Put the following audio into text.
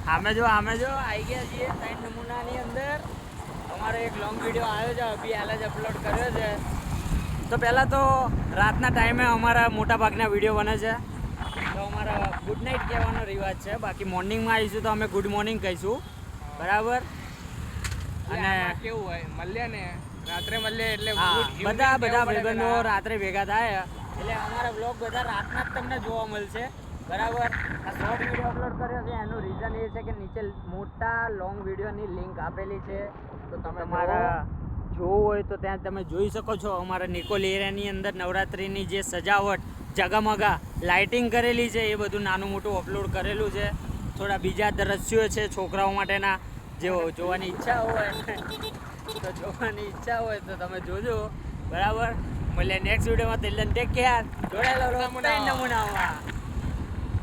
આમે જો આવી ગયા છીએ 3 નમૂનાની અંદર. અમારો એક લોંગ વિડીયો આવ્યો છે, અભી હાલ જ અપલોડ કર્યો છે. તો પહેલાં તો રાતના ટાઈમે અમારા મોટા ભાગના વિડીયો બને છે, તો અમારા ગુડ નાઇટ કહેવાનો રિવાજ છે. બાકી મોર્નિંગમાં આવીશું તો અમે ગુડ મોર્નિંગ કહીશું, બરાબર. અને કેવું હોય, મળ્યા ને રાત્રે મળીએ એટલે બધા ભાઈબંધો રાત્રે ભેગા થાય એટલે અમારા બ્લોગ બધા રાતના જ તમને જોવા મળશે, બરાબર. આ શોર્ટ વિડીયો અપલોડ કર્યો છે એનું રીઝન એ છે કે નીચે મોટા લોંગ વિડીયોની લિંક આપેલી છે, તો તમે તમારા જોવું હોય તો ત્યાં તમે જોઈ શકો છો. અમારા નિકોલ એરિયાની અંદર નવરાત્રિની જે સજાવટ જગમગા લાઇટિંગ કરેલી છે એ બધું નાનું મોટું અપલોડ કરેલું છે. થોડા બીજા દ્રશ્યો છે છોકરાઓ માટેના, જે જોવાની ઈચ્છા હોય તો તમે જોજો, બરાબર. મળીએ નેક્સ્ટ વિડીયોમાં. Take care. જોડાયેલા નમૂનામાં.